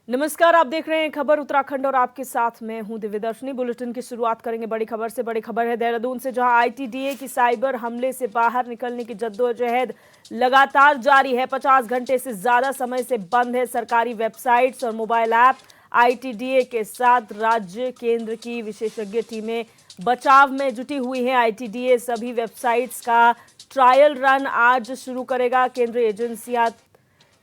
नमस्कार, आप देख रहे हैं खबर उत्तराखंड और आपके साथ मैं हूं दिव्यदर्शनी। बुलेटिन की शुरुआत करेंगे बड़ी खबर से। बड़ी खबर है देहरादून से, जहां आईटीडीए की साइबर हमले से बाहर निकलने की जद्दोजहद लगातार जारी है। 50 घंटे से ज्यादा समय से बंद है सरकारी वेबसाइट्स और मोबाइल ऐप। आईटीडीए के साथ राज्य केंद्र की विशेषज्ञ टीमें बचाव में जुटी हुई हैं। आईटीडीए सभी वेबसाइट्स का ट्रायल रन आज शुरू करेगा। केंद्रीय एजेंसियां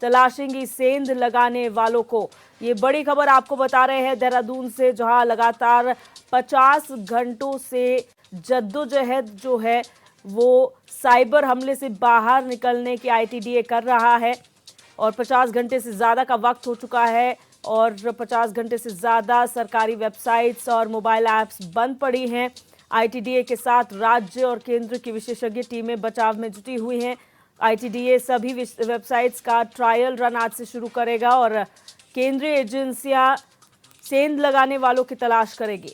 तलाशेंगी सेंध लगाने वालों को। ये बड़ी खबर आपको बता रहे हैं देहरादून से, जहां लगातार 50 घंटों से जद्दोजहद जो है वो साइबर हमले से बाहर निकलने की आईटीडीए कर रहा है। और 50 घंटे से ज़्यादा का वक्त हो चुका है और 50 घंटे से ज़्यादा सरकारी वेबसाइट्स और मोबाइल ऐप्स बंद पड़ी हैं। आईटीडीए के साथ राज्य और केंद्र की विशेषज्ञ टीमें बचाव में जुटी हुई हैं। आईटीडीए सभी वेबसाइट्स का ट्रायल रन आज से शुरू करेगा और केंद्रीय एजेंसियां सेंध लगाने वालों की तलाश करेगी।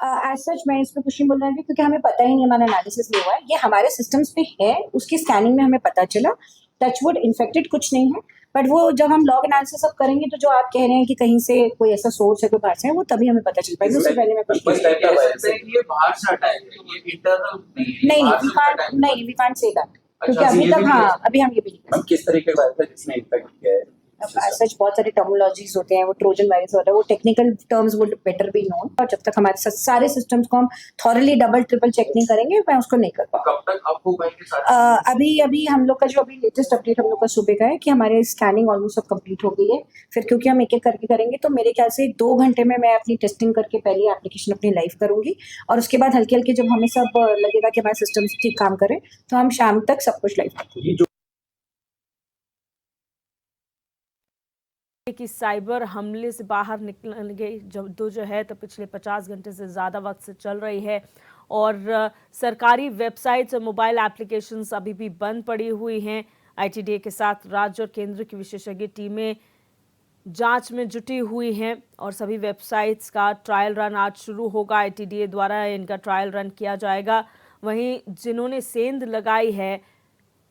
एज सच मैं इस पे कुछ नहीं बोल रही थी क्योंकि हमें पता ही नहीं, हमारा एनालिसिस नहीं हुआ है। ये हमारे सिस्टम्स पे है, उसकी स्कैनिंग में हमें पता चला। टचवुड इन्फेक्टेड कुछ नहीं है, बट वो जब हम लॉग एनालिसिस अब करेंगे तो जो आप कह रहे हैं कि कहीं से कोई ऐसा सोर्स है, कोई बाहर से है, वो तभी हमें पता चल पाएगा। उससे पहले मैं कुछ ये बाहर से अटैक है, ये इंटरनल नहीं, वी कांट से दैट क्योंकि अभी तक अभी हम ये भी नहीं कर सकते। किस तरीके का वायरस जिसने इन्फेक्ट किया है? सच बहुत सारे टर्मिनोलॉजीज होते हैं, वो ट्रोजन वायरस होता है, वो technical terms would better be known. और जब तक हमारे सारे सिस्टम्स को हम थॉरली डबल ट्रिपल चेक नहीं करेंगे, मैं उसको नहीं कर पाऊंगा। कब तक आपको बैंक अभी हम लोग का जो अभी लेटेस्ट अपडेट हम लोग का सुबह का है कि हमारे स्कैनिंग ऑलमोस्ट सब कंप्लीट हो गई है। फिर क्योंकि हम एक एक करके करेंगे तो मेरे ख्याल से 2 घंटे में मैं अपनी टेस्टिंग करके पहले एप्लीकेशन अपनी लाइव करूंगी और उसके बाद हल्के हल्के जब हमें सब लगेगा कि हमारे सिस्टम्स ठीक काम करें तो हम शाम तक सब कुछ लाइव करेंगे। कि साइबर हमले से बाहर निकलने की जद्दोजहद तो पिछले 50 घंटे से ज़्यादा वक्त से चल रही है और सरकारी वेबसाइट्स और मोबाइल एप्लीकेशंस अभी भी बंद पड़ी हुई हैं। आईटीडीए के साथ राज्य और केंद्र की विशेषज्ञ टीमें जांच में जुटी हुई हैं और सभी वेबसाइट्स का ट्रायल रन आज शुरू होगा। आईटीडीए द्वारा इनका ट्रायल रन किया जाएगा। वहीं जिन्होंने सेंध लगाई है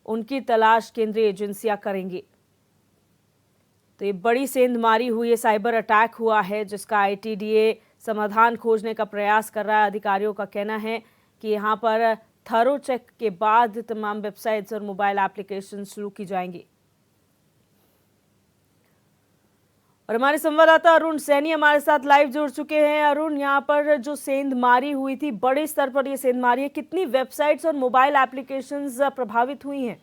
उनकी तलाश केंद्रीय एजेंसियां करेंगी। तो ये बड़ी सेंधमारी हुई है, साइबर अटैक हुआ है जिसका आईटीडीए समाधान खोजने का प्रयास कर रहा है। अधिकारियों का कहना है कि यहाँ पर थरो चेक के बाद तमाम वेबसाइट्स और मोबाइल एप्लीकेशन शुरू की जाएंगी। और हमारे संवाददाता अरुण सैनी हमारे साथ लाइव जुड़ चुके हैं। अरुण, यहाँ पर जो सेंधमारी हुई थी, बड़े स्तर पर ये सेंधमारी है, कितनी वेबसाइट्स और मोबाइल एप्लीकेशंस प्रभावित हुई हैं?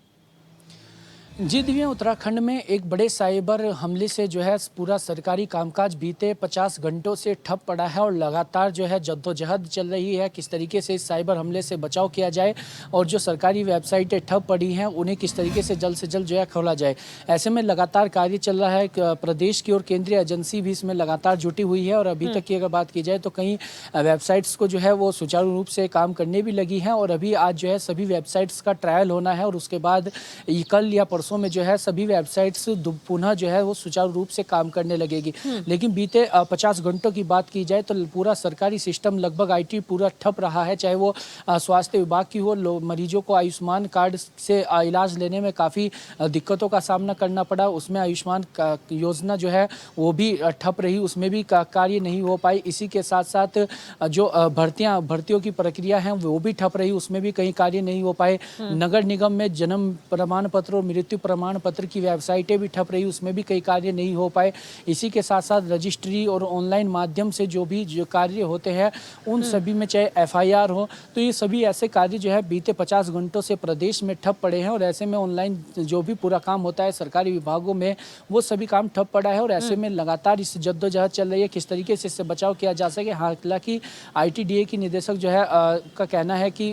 जी दिव्या, उत्तराखंड में एक बड़े साइबर हमले से जो है पूरा सरकारी कामकाज बीते 50 घंटों से ठप पड़ा है और लगातार जो है जद्दोजहद चल रही है किस तरीके से इस साइबर हमले से बचाव किया जाए और जो सरकारी वेबसाइटें ठप पड़ी हैं उन्हें किस तरीके से जल्द जो है खोला जाए। ऐसे में लगातार कार्य चल रहा है। प्रदेश की और केंद्रीय एजेंसी भी इसमें लगातार जुटी हुई है और अभी तक की अगर बात की जाए तो कई वेबसाइट्स को जो है वो सुचारू रूप से काम करने भी लगी हैं और अभी आज जो है सभी वेबसाइट्स का ट्रायल होना है और उसके बाद कल या परसों में जो है सभी वेबसाइट्स पुनः जो है वो सुचारू रूप से काम करने लगेगी। लेकिन बीते 50 घंटों की बात की जाए तो पूरा सरकारी सिस्टम लगभग आईटी पूरा ठप रहा है, चाहे वो स्वास्थ्य विभाग की हो। मरीजों को आयुष्मान कार्ड से इलाज लेने में काफ़ी दिक्कतों का सामना करना पड़ा। उसमें आयुष्मान योजना जो है वो भी ठप रही, उसमें भी कार्य नहीं हो पाई। इसी के साथ साथ जो भर्तियों की प्रक्रिया है वो भी ठप रही, उसमें भी कहीं कार्य नहीं हो पाए। नगर निगम में जन्म प्रमाण पत्र और मृत्यु प्रमाण पत्र की वेबसाइटें भी ठप रही, उसमें भी कई कार्य नहीं हो पाए। इसी के साथ साथ रजिस्ट्री और ऑनलाइन माध्यम से जो कार्य होते हैं उन सभी में चाहे एफआईआर हो, तो ये सभी ऐसे कार्य जो है बीते 50 घंटों से प्रदेश में ठप पड़े हैं और ऐसे में ऑनलाइन जो भी पूरा काम होता है सरकारी विभागों में वो सभी काम ठप पड़ा है और ऐसे में लगातार इस जद्दोजहद चल रही है किस तरीके से इससे बचाव किया जा सके। हालांकि आईटीडीए की निदेशक जो है का कहना है कि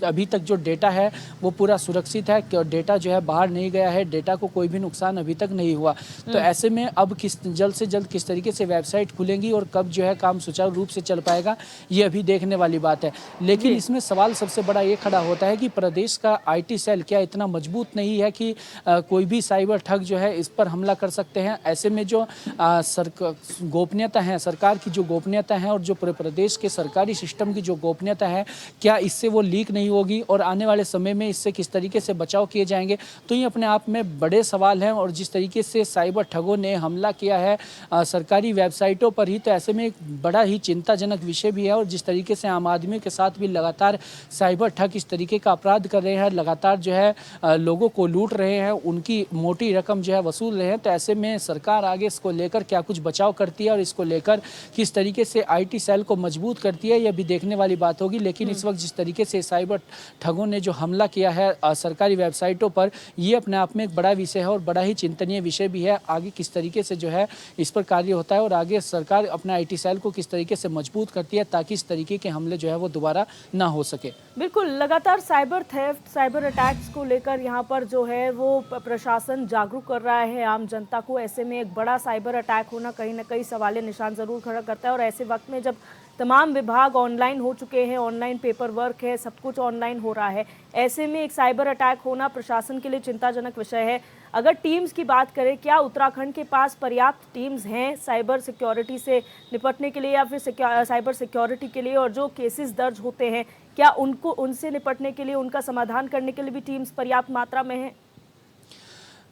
अभी तक जो डेटा है वो पूरा सुरक्षित है, डेटा जो है बाहर नहीं गया है, डेटा को कोई भी नुकसान अभी तक नहीं हुआ। तो ऐसे में अब जल्द से जल्द किस तरीके से वेबसाइट खुलेंगी और कब जो है काम सुचारू रूप से चल पाएगा, ये अभी देखने वाली बात है। लेकिन इसमें सवाल सबसे बड़ा ये खड़ा होता है कि प्रदेश का IT सेल क्या इतना मजबूत नहीं है कि कोई भी साइबर ठग जो है इस पर हमला कर सकते हैं। ऐसे में जो गोपनीयता है, सरकार की जो गोपनीयता है और जो पूरे प्रदेश के सरकारी सिस्टम की जो गोपनीयता है, क्या इससे वो लीक नहीं होगी और आने वाले समय में इससे किस तरीके से बचाव किए जाएंगे, तो ये अपने आप में बड़े सवाल हैं। और जिस तरीके से साइबर ठगों ने हमला किया है सरकारी वेबसाइटों पर ही, तो ऐसे में एक बड़ा ही चिंताजनक विषय भी है। और जिस तरीके से आम आदमी के साथ भी लगातार साइबर ठग इस तरीके का अपराध कर रहे हैं, लगातार जो है लोगों को लूट रहे हैं, उनकी मोटी रकम जो है वसूल रहे हैं, तो ऐसे में सरकार आगे इसको लेकर क्या कुछ बचाव करती है और इसको लेकर किस तरीके से IT सेल को मजबूत करती है, यह भी देखने वाली बात होगी। लेकिन इस वक्त जिस तरीके से साइबर ठगों ने जो हमला किया है सरकारी वेबसाइटों पर, ये अपने आप में एक बड़ा विषय है और बड़ा ही चिंतनीय विषय भी है। आगे किस तरीके से जो है इस पर कार्य होता है और आगे सरकार अपना IT सेल को किस तरीके से मजबूत करती है ताकि इस तरीके के हमले जो है वो दोबारा ना हो सके। बिल्कुल, लगातार साइबर थेफ्ट, साइबर अटैक्स को लेकर यहाँ पर जो है वो प्रशासन जागरूक कर रहा है आम जनता को। ऐसे में एक बड़ा साइबर अटैक होना कहीं ना कहीं सवालिया निशान जरूर खड़ा करता है। और ऐसे वक्त में जब तमाम विभाग ऑनलाइन हो चुके हैं, ऑनलाइन पेपर वर्क है, सब कुछ ऑनलाइन हो रहा है, ऐसे में एक साइबर अटैक होना प्रशासन के लिए चिंताजनक विषय है। अगर टीम्स की बात करें, क्या उत्तराखंड के पास पर्याप्त टीम्स हैं साइबर सिक्योरिटी से निपटने के लिए या फिर साइबर सिक्योरिटी के लिए? और जो केसेस दर्ज होते हैं, क्या उनसे निपटने के लिए, उनका समाधान करने के लिए भी टीम्स पर्याप्त मात्रा में हैं?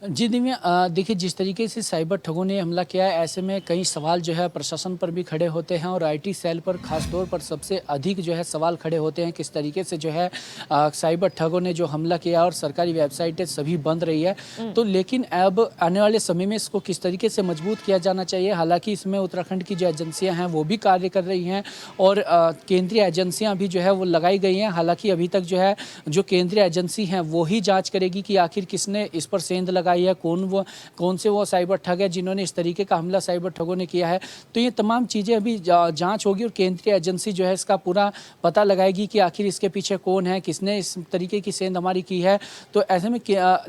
जी दिव्या, देखिए जिस तरीके से साइबर ठगों ने हमला किया है, ऐसे में कई सवाल जो है प्रशासन पर भी खड़े होते हैं और IT सेल पर खास तौर पर सबसे अधिक जो है सवाल खड़े होते हैं। किस तरीके से जो है साइबर ठगों ने जो हमला किया और सरकारी वेबसाइटें सभी बंद रही है, तो लेकिन अब आने वाले समय में इसको किस तरीके से मजबूत किया जाना चाहिए। हालांकि इसमें उत्तराखंड की जो एजेंसियाँ हैं वो भी कार्य कर रही हैं और केंद्रीय एजेंसियाँ भी जो है वो लगाई गई हैं। हालांकि अभी तक जो है जो केंद्रीय एजेंसी हैं वो ही जाँच करेगी कि आखिर किसने इस पर सेंध लगाई है, कौन से वो साइबर ठग है जिन्होंने इस तरीके का हमला साइबर ठगों ने किया है। तो ये तमाम चीज़ें अभी जांच होगी और केंद्रीय एजेंसी जो है इसका पूरा पता लगाएगी कि आखिर इसके पीछे कौन है, किसने इस तरीके की सेंध हमारी की है। तो ऐसे में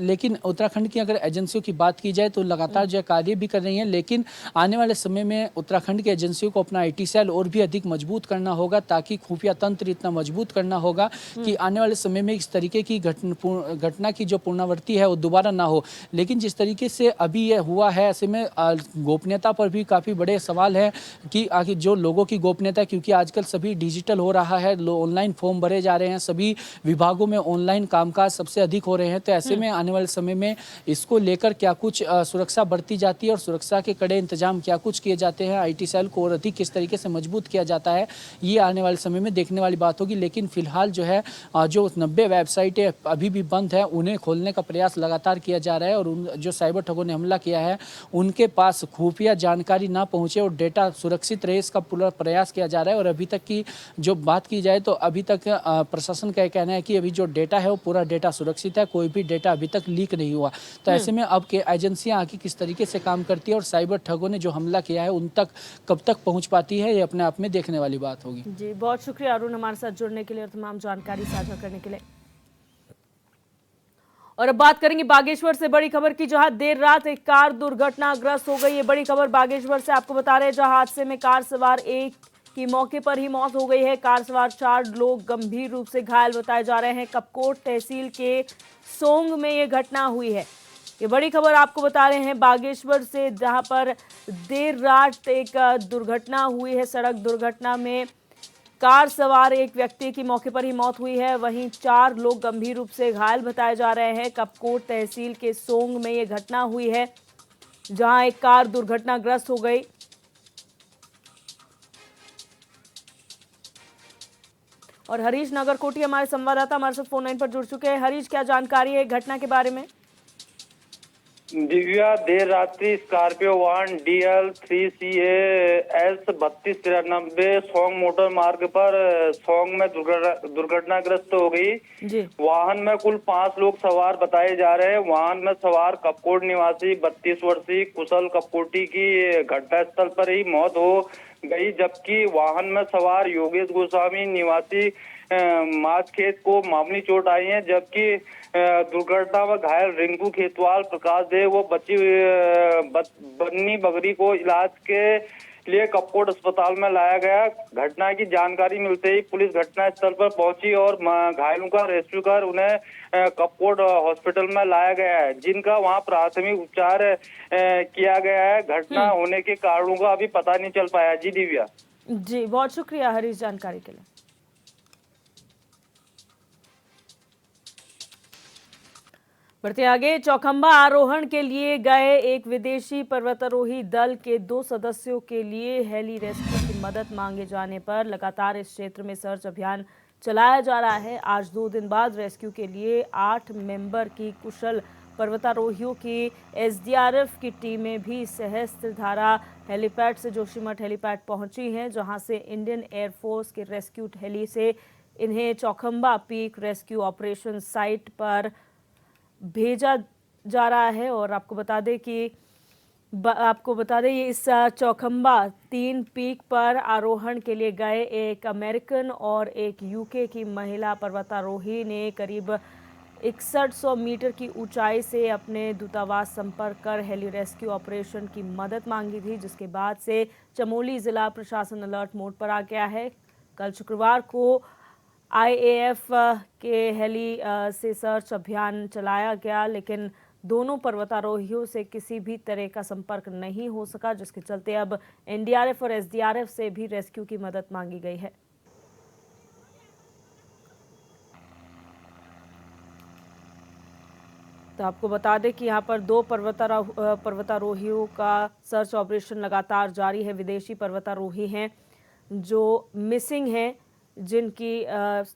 लेकिन उत्तराखंड की अगर एजेंसियों की बात की जाए तो लगातार जो है कार्य भी कर रही हैं, लेकिन आने वाले समय में उत्तराखंड की एजेंसियों को अपना IT सेल और भी अधिक मजबूत करना होगा ताकि खुफिया तंत्र इतना मजबूत करना होगा कि आने वाले समय में इस तरीके की घटना की जो पुनरावृत्ति है वो दोबारा ना हो। लेकिन जिस तरीके से अभी ये हुआ है, ऐसे में गोपनीयता पर भी काफ़ी बड़े सवाल हैं कि आखिर जो लोगों की गोपनीयता, क्योंकि आजकल सभी डिजिटल हो रहा है, ऑनलाइन फॉर्म भरे जा रहे हैं, सभी विभागों में ऑनलाइन कामकाज सबसे अधिक हो रहे हैं। तो ऐसे में आने वाले समय में इसको लेकर क्या कुछ सुरक्षा बरती जाती है और सुरक्षा के कड़े इंतजाम क्या कुछ किए जाते हैं, IT सेल को और अधिक किस तरीके से मजबूत किया जाता है, ये आने वाले समय में देखने वाली बात होगी। लेकिन फिलहाल जो है जो 90 वेबसाइटें अभी भी बंद है, उन्हें खोलने का प्रयास लगातार किया जा रहा है और जो साइबर ठगों ने हमला किया है उनके पास खुफिया जानकारी ना पहुंचे और डेटा सुरक्षित रहे, इसका पूरा प्रयास किया जा रहा है। और अभी तक की जो बात की जाए तो अभी तक प्रशासन का कहना है कि अभी जो डेटा है वो पूरा डेटा सुरक्षित है, कोई भी डेटा अभी तक लीक नहीं हुआ। तो ऐसे में अब के एजेंसियां आगे किस तरीके से काम करती है और साइबर ठगों ने जो हमला किया है उन तक कब तक पहुँच पाती है, ये अपने आप में देखने वाली बात होगी। जी, बहुत शुक्रिया अरुण हमारे साथ जुड़ने के लिए और तमाम जानकारी साझा करने के लिए। और अब बात करेंगे बागेश्वर से बड़ी खबर की, जहां देर रात एक कार दुर्घटनाग्रस्त हो गई। ये बड़ी खबर बागेश्वर से आपको बता रहे हैं, जहां हादसे में कार सवार एक की मौके पर ही मौत हो गई है। कार सवार 4 लोग गंभीर रूप से घायल बताए जा रहे हैं। कपकोट तहसील के सोंग में ये घटना हुई है। ये बड़ी खबर आपको बता रहे हैं बागेश्वर से, जहां पर देर रात एक दुर्घटना हुई है। सड़क दुर्घटना में कार सवार एक व्यक्ति की मौके पर ही मौत हुई है, वहीं 4 लोग गंभीर रूप से घायल बताए जा रहे हैं। कपकोट तहसील के सोंग में ये घटना हुई है, जहां एक कार दुर्घटनाग्रस्त हो गई। और हरीश नगरकोटी हमारे संवाददाता हमारे साथ फोन लाइन पर जुड़ चुके हैं। हरीश, क्या जानकारी है घटना के बारे में? दिव्या, देर रात्रि स्कॉर्पियो वाहन DL 3CA S 3293 song motor मार्ग पर सोंग में दुर्घटनाग्रस्त हो गई जी। वाहन में कुल 5 लोग सवार बताए जा रहे हैं। वाहन में सवार कपकोट निवासी 32 वर्षीय कुशल कपकोटी की घटनास्थल पर ही मौत हो गई, जबकि वाहन में सवार योगेश गोस्वामी निवासी माछखेत को मामूली चोट आई है, जबकि दुर्घटना में घायल रिंकू खेतवाल, प्रकाश देव व बन्नी बगरी को इलाज के लिए कपकोट अस्पताल में लाया गया। घटना की जानकारी मिलते ही पुलिस घटना स्थल पर पहुंची और घायलों का रेस्क्यू कर उन्हें कपकोट हॉस्पिटल में लाया गया है, जिनका वहां प्राथमिक उपचार किया गया है। घटना होने के कारणों का अभी पता नहीं चल पाया। जी दिव्या। जी, बहुत शुक्रिया हरीश जानकारी के लिए। बढ़ते आगे, चौखंबा आरोहण के लिए गए एक विदेशी पर्वतारोही दल के 2 सदस्यों के लिए हेली रेस्क्यू की मदद मांगे जाने पर लगातार इस क्षेत्र में सर्च अभियान चलाया जा रहा है। आज 2 दिन बाद रेस्क्यू के लिए 8 मेंबर की कुशल पर्वतारोहियों की एसडीआरएफ की टीमें भी सहस्त्रधारा हेलीपैड से जोशीमठ हेलीपैड पहुंची हैं, जहां से इंडियन एयरफोर्स के रेस्क्यू हेली से इन्हें Chaukhamba peak rescue operation site पर भेजा जा रहा है। और आपको बता दें ये इस चौखंबा 3 पीक पर आरोहण के लिए गए एक अमेरिकन और एक यूके की महिला पर्वतारोही ने करीब 6100 मीटर की ऊंचाई से अपने दूतावास संपर्क कर हेली रेस्क्यू ऑपरेशन की मदद मांगी थी, जिसके बाद से चमोली जिला प्रशासन अलर्ट मोड पर आ गया है। कल शुक्रवार को आईएएफ के हेली से सर्च अभियान चलाया गया, लेकिन दोनों पर्वतारोहियों से किसी भी तरह का संपर्क नहीं हो सका, जिसके चलते अब एनडीआरएफ और एसडीआरएफ से भी रेस्क्यू की मदद मांगी गई है। तो आपको बता दें कि यहाँ पर 2 पर्वतारोहियों का सर्च ऑपरेशन लगातार जारी है। विदेशी पर्वतारोही हैं जो मिसिंग हैं, जिनकी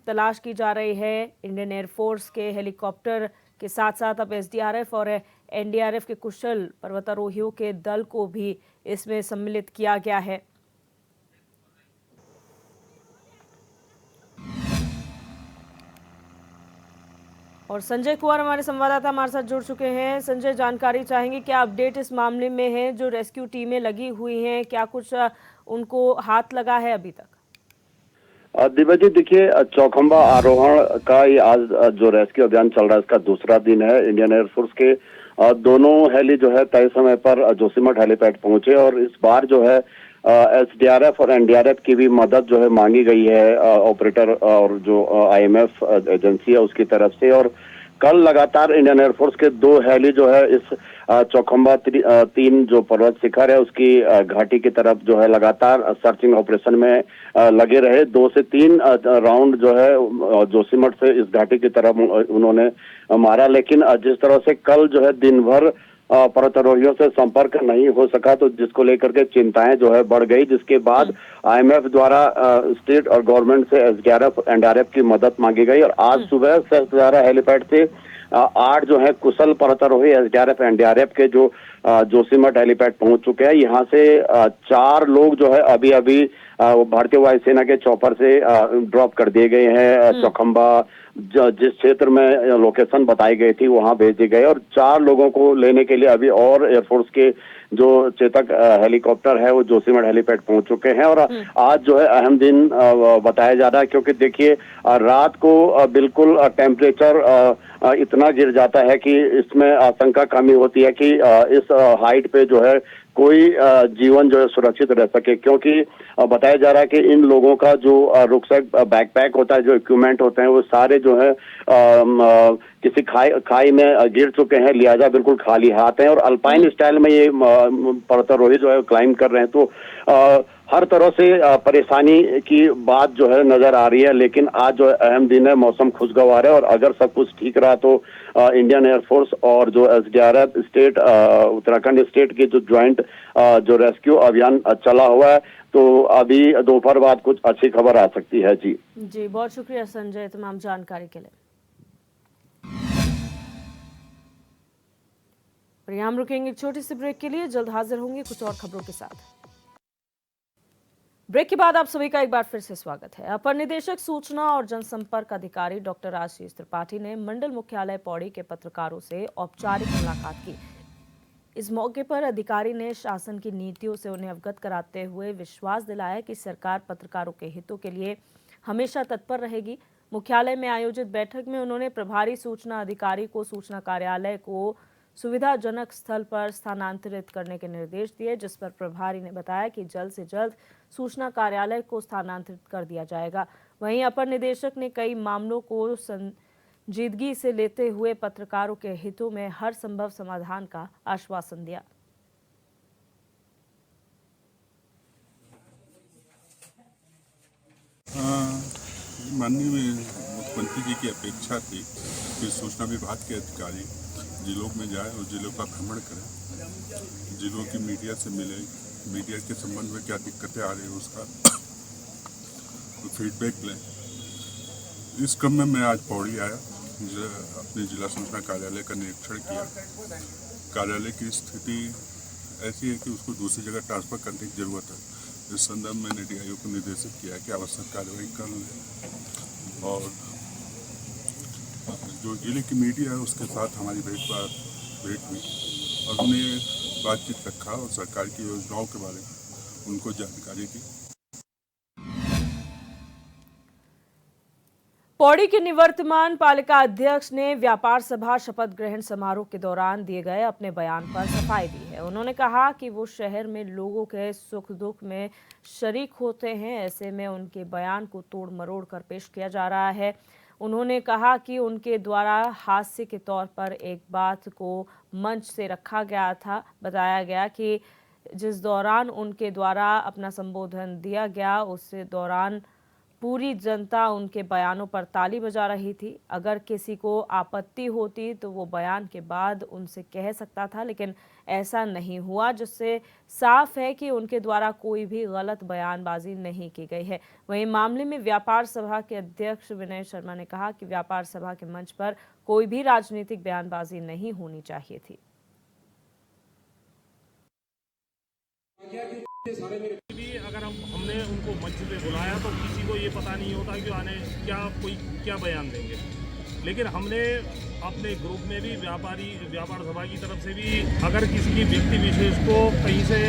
तलाश की जा रही है। इंडियन एयरफोर्स के हेलीकॉप्टर के साथ साथ अब एसडीआरएफ और एनडीआरएफ के कुशल पर्वतारोहियों के दल को भी इसमें सम्मिलित किया गया है। और संजय कुमार हमारे संवाददाता हमारे साथ जुड़ चुके हैं। संजय, जानकारी चाहेंगे, क्या अपडेट इस मामले में है? जो रेस्क्यू टीमें लगी हुई हैं, क्या कुछ उनको हाथ लगा है अभी तक? दिव्या जी, देखिए, चौखंबा आरोहण का ये आज जो रेस्क्यू अभियान चल रहा है, इसका दूसरा दिन है। इंडियन एयरफोर्स के दोनों हेली जो है तय समय पर जोशीमठ हेलीपैड पहुंचे और इस बार जो है एसडीआरएफ और एनडीआरएफ की भी मदद जो है मांगी गई है ऑपरेटर और जो आईएमएफ एजेंसी है उसकी तरफ से। और कल लगातार इंडियन एयरफोर्स के 2 हेली जो है इस चौखंबा 3 जो पर्वत शिखर है उसकी घाटी की तरफ जो है लगातार सर्चिंग ऑपरेशन में लगे रहे। 2 से 3 राउंड जो है जोशीमठ से इस घाटी की तरफ उन्होंने मारा, लेकिन जिस तरह से कल जो है दिन भर पर्वतारोहियों से संपर्क नहीं हो सका, तो जिसको लेकर के चिंताएं जो है बढ़ गई, जिसके बाद आईएमएफ द्वारा स्टेट और गवर्नमेंट से एसडीआरएफ एनडीआरएफ की मदद मांगी गई। और आज सुबह सहस्त्रधारा हेलीपैड से 8 जो है कुशल पर्वतारोही एसडीआरएफ एनडीआरएफ के जो जोशीमठ हेलीपैड पहुंच चुके हैं। यहाँ से 4 लोग जो है अभी अभी भारतीय वायुसेना के चॉपर से ड्रॉप कर दिए गए हैं। चौखंबा जिस क्षेत्र में लोकेशन बताई गई थी वहां भेज दिए गए और 4 लोगों को लेने के लिए अभी और एयरफोर्स के जो चेतक हेलीकॉप्टर है वो जोशीमठ हेलीपैड पहुंच चुके हैं। और आज जो है अहम दिन बताया जा रहा है, क्योंकि देखिए रात को बिल्कुल टेम्परेचर इतना गिर जाता है कि इसमें आशंका कमी होती है कि इस हाइट पे जो है कोई जीवन जो है सुरक्षित रह सके, क्योंकि बताया जा रहा है कि इन लोगों का जो रुकसैक बैकपैक होता है, जो इक्विपमेंट होते हैं, वो सारे जो है किसी खाई में गिर चुके हैं, लिहाजा बिल्कुल खाली हाथ हैं और अल्पाइन स्टाइल में ये पर्वतारोही जो है क्लाइंब कर रहे हैं। तो हर तरह से परेशानी की बात जो है नजर आ रही है, लेकिन आज जो अहम दिन है, मौसम खुशगवार है और अगर सब कुछ ठीक रहा तो इंडियन एयरफोर्स और जो एसडीआरएफ स्टेट उत्तराखंड स्टेट की जो ज्वाइंट जो रेस्क्यू अभियान चला हुआ है, तो अभी दोपहर बाद कुछ अच्छी खबर आ सकती है। जी जी, बहुत शुक्रिया संजय तमाम जानकारी के लिए। और यहाँ हम रुकेंगे एक छोटी सी ब्रेक के लिए, जल्द हाजिर होंगे कुछ और खबरों के साथ। ब्रेक के बाद आप सभी का एक बार फिर से स्वागत है। अपर निदेशक सूचना और जनसंपर्क अधिकारी डॉक्टर आशीष त्रिपाठी ने मंडल मुख्यालय पौड़ी के पत्रकारों से औपचारिक मुलाकात की। इस मौके पर अधिकारी ने शासन की नीतियों से उन्हें अवगत कराते हुए विश्वास दिलाया कि सरकार पत्रकारों के हितों के लिए हमेशा तत्पर रहेगी। मुख्यालय में आयोजित बैठक में उन्होंने प्रभारी सूचना अधिकारी को सूचना कार्यालय को सुविधाजनक स्थल पर स्थानांतरित करने के निर्देश दिए, जिस पर प्रभारी ने बताया कि जल्द से जल्द सूचना कार्यालय को स्थानांतरित कर दिया जाएगा। वहीं अपर निदेशक ने कई मामलों को संजीदगी से लेते हुए पत्रकारों के हितों में हर संभव समाधान का आश्वासन दिया। माननीय मुख्यमंत्री जी की अपेक्षा थी कि सूचना विभाग के अधिकारी जिलों में जाए और जिलों का भ्रमण करें, जिलों की मीडिया से मिले, मीडिया के संबंध में क्या दिक्कतें आ रही है उसका फीडबैक लें। इस क्रम में मैं आज पौड़ी आया, अपने जिला सूचना कार्यालय का निरीक्षण किया। कार्यालय की स्थिति ऐसी है कि उसको दूसरी जगह ट्रांसफर करने की जरूरत है। इस संदर्भ में डीआईओ को निर्देशित किया कि आवश्यक कार्रवाई कर लें और जो जिले की मीडिया है उसके साथ हमारी भेंट हुई और उन्हें बातचीत रखा और सरकार की योजनाओं के बारे में उनको जानकारी दी। पौड़ी के निवर्तमान पालिका अध्यक्ष ने व्यापार सभा शपथ ग्रहण समारोह के दौरान दिए गए अपने बयान पर सफाई दी है। उन्होंने कहा कि वो शहर में लोगों के सुख दुख में शरीक होते हैं, ऐसे में उनके बयान को तोड़ मरोड़ कर पेश किया जा रहा है। उन्होंने कहा कि उनके द्वारा हास्य के तौर पर एक बात को मंच से रखा गया था। बताया गया कि जिस दौरान उनके द्वारा अपना संबोधन दिया गया उस दौरान पूरी जनता उनके बयानों पर ताली बजा रही थी। अगर किसी को आपत्ति होती तो वो बयान के बाद उनसे कह सकता था, लेकिन ऐसा नहीं हुआ, जिससे साफ है कि उनके द्वारा कोई भी गलत बयानबाजी नहीं की गई है। वहीं मामले में व्यापार सभा के अध्यक्ष विनय शर्मा ने कहा कि व्यापार सभा के मंच पर कोई भी राजनीतिक बयानबाजी नहीं होनी चाहिए थी। भी अगर हमने उनको मंच पे बुलाया तो किसी को ये पता नहीं होता कि आने क्या बयान देंगे, लेकिन हमने अपने ग्रुप में भी व्यापार सभा की तरफ से भी अगर किसी की व्यक्ति विशेष को कहीं से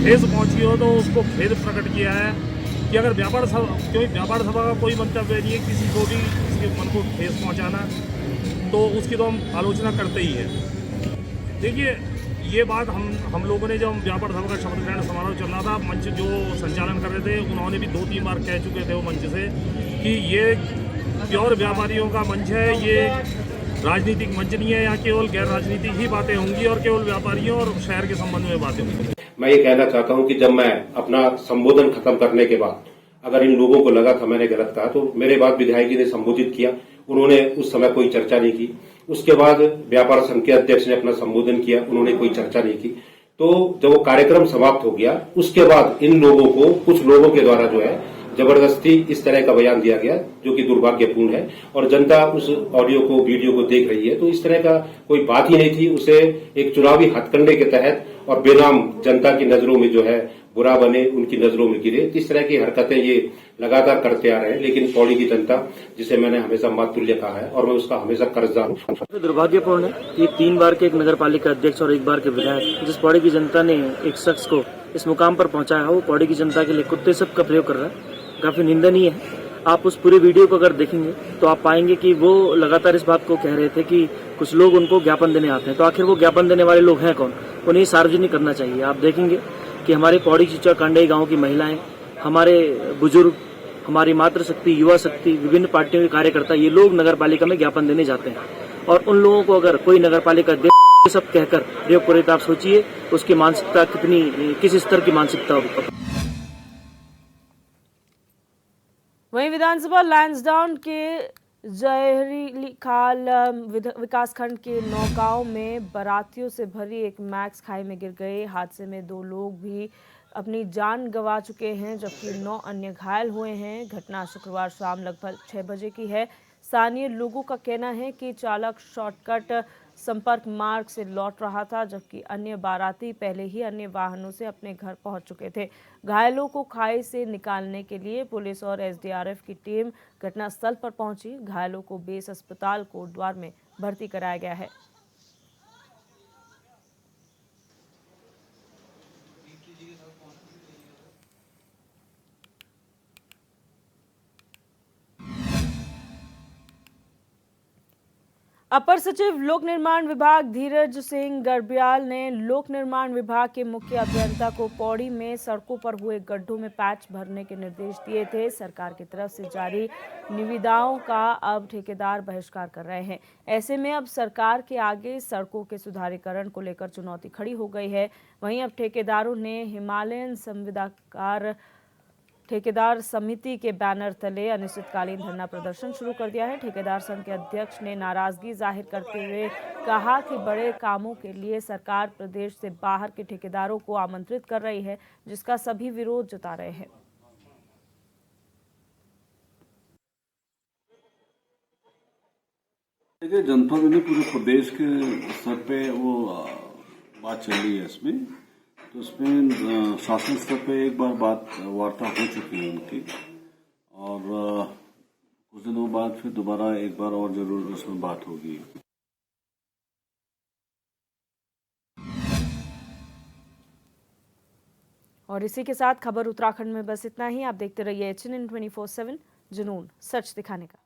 ठेस पहुंची हो तो उसको खेद प्रकट किया है कि अगर व्यापार सभा का कोई मंतव्य नहीं है किसी को भी इसके मन को ठेस पहुंचाना, तो उसकी तो हम आलोचना करते ही है। देखिए, ये बात हम लोगों ने जब व्यापार सभा का शपथ ग्रहण समारोह चल रहा था, मंच जो संचालन कर रहे थे उन्होंने भी 2-3 बार कह चुके थे वो मंच से कि ये प्योर व्यापारियों का मंच है, ये राजनीतिक मंच नहीं है। यहाँ केवल गैर राजनीतिक ही बातें होंगी और केवल व्यापारियों और शहर के संबंध में बातें होंगी। मैं ये कहना चाहता हूँ कि जब मैं अपना संबोधन खत्म करने के बाद अगर इन लोगों को लगा था मैंने गलत कहा तो मेरे बाद विधायक जी ने संबोधित किया, उन्होंने उस समय कोई चर्चा नहीं की। उसके बाद व्यापार संघ के अध्यक्ष ने अपना संबोधन किया, उन्होंने कोई चर्चा नहीं की। तो जब वो कार्यक्रम समाप्त हो गया उसके बाद इन लोगों को कुछ लोगों के द्वारा जो है जबरदस्ती इस तरह का बयान दिया गया जो कि दुर्भाग्यपूर्ण है और जनता उस ऑडियो को वीडियो को देख रही है। तो इस तरह का कोई बात ही नहीं थी। उसे एक चुनावी हथकंडे के तहत और बेनाम जनता की नजरों में जो है बुरा बने, उनकी नजरों में गिरे, इस तरह की हरकतें ये लगातार करते आ रहे हैं। लेकिन पौड़ी की जनता, जिसे मैंने हमेशा मातुल्य कहा है और मैं उसका हमेशा कर्जदार हूँ। दुर्भाग्यपूर्ण है कि 3 बार के एक नगर पालिका अध्यक्ष और 1 बार के विधायक, जिस पौड़ी की जनता ने एक शख्स को इस मुकाम पर पहुंचाया है, वो पौड़ी की जनता के लिए कुत्ते सब का प्रयोग कर रहा है। काफी निंदनीय है। आप उस पूरे वीडियो को अगर देखेंगे तो आप पाएंगे कि वो लगातार इस बात को कह रहे थे कि कुछ लोग उनको ज्ञापन देने आते हैं। तो आखिर वो ज्ञापन देने वाले लोग हैं कौन? उन्हें सार्वजनिक करना चाहिए। आप देखेंगे कि हमारे पौड़ी चिचा कांडई गांव की महिलाएं, हमारे बुजुर्ग, हमारी मातृशक्ति, युवा शक्ति, विभिन्न पार्टियों के कार्यकर्ता, ये लोग नगर पालिका में ज्ञापन देने जाते हैं और उन लोगों को अगर कोई नगर पालिका अध्यक्ष सब कहकर प्रयोग करे तो आप सोचिए उसकी मानसिकता किस स्तर की मानसिकता होगी। वहीं विधानसभा लैंसडाउन के जहरीली खाल विकासखंड के नौगांव में बारातियों से भरी एक मैक्स खाई में गिर गए। हादसे में 2 लोग भी अपनी जान गंवा चुके हैं, जबकि 9 अन्य घायल हुए हैं। घटना शुक्रवार शाम लगभग 6 बजे की है। स्थानीय लोगों का कहना है कि चालक शॉर्टकट संपर्क मार्ग से लौट रहा था, जबकि अन्य बाराती पहले ही अन्य वाहनों से अपने घर पहुंच चुके थे। घायलों को खाई से निकालने के लिए पुलिस और एसडीआरएफ की टीम घटनास्थल पर पहुंची। घायलों को बेस अस्पताल कोटद्वार में भर्ती कराया गया है। अपर सचिव लोक निर्माण विभाग धीरज सिंह गर्ब्याल ने लोक निर्माण विभाग के मुख्य अभियंता को पौड़ी में सड़कों पर हुए गड्ढों में पैच भरने के निर्देश दिए थे। सरकार की तरफ से जारी निविदाओं का अब ठेकेदार बहिष्कार कर रहे हैं। ऐसे में अब सरकार के आगे सड़कों के सुधारीकरण को लेकर चुनौती खड़ी हो गई है। वहीं अब ठेकेदारों ने हिमालयन संविदाकार ठेकेदार समिति के बैनर तले अनिश्चितकालीन धरना प्रदर्शन शुरू कर दिया है। ठेकेदार संघ के अध्यक्ष ने नाराजगी जाहिर करते हुए कहा कि बड़े कामों के लिए सरकार प्रदेश से बाहर के ठेकेदारों को आमंत्रित कर रही है, जिसका सभी विरोध जता रहे हैं। देखिए, जनपद में पूरे प्रदेश के स्तर पे वो बात चल रही है इसमें, तो उसमें शासन स्तर पे एक बार वार्ता हो चुकी है उनकी, और कुछ दिनों बाद फिर दोबारा एक बार और जरूर उसमें बात होगी। और इसी के साथ खबर उत्तराखंड में बस इतना ही। आप देखते रहिए HNN 24/7, जुनून सच दिखाने का।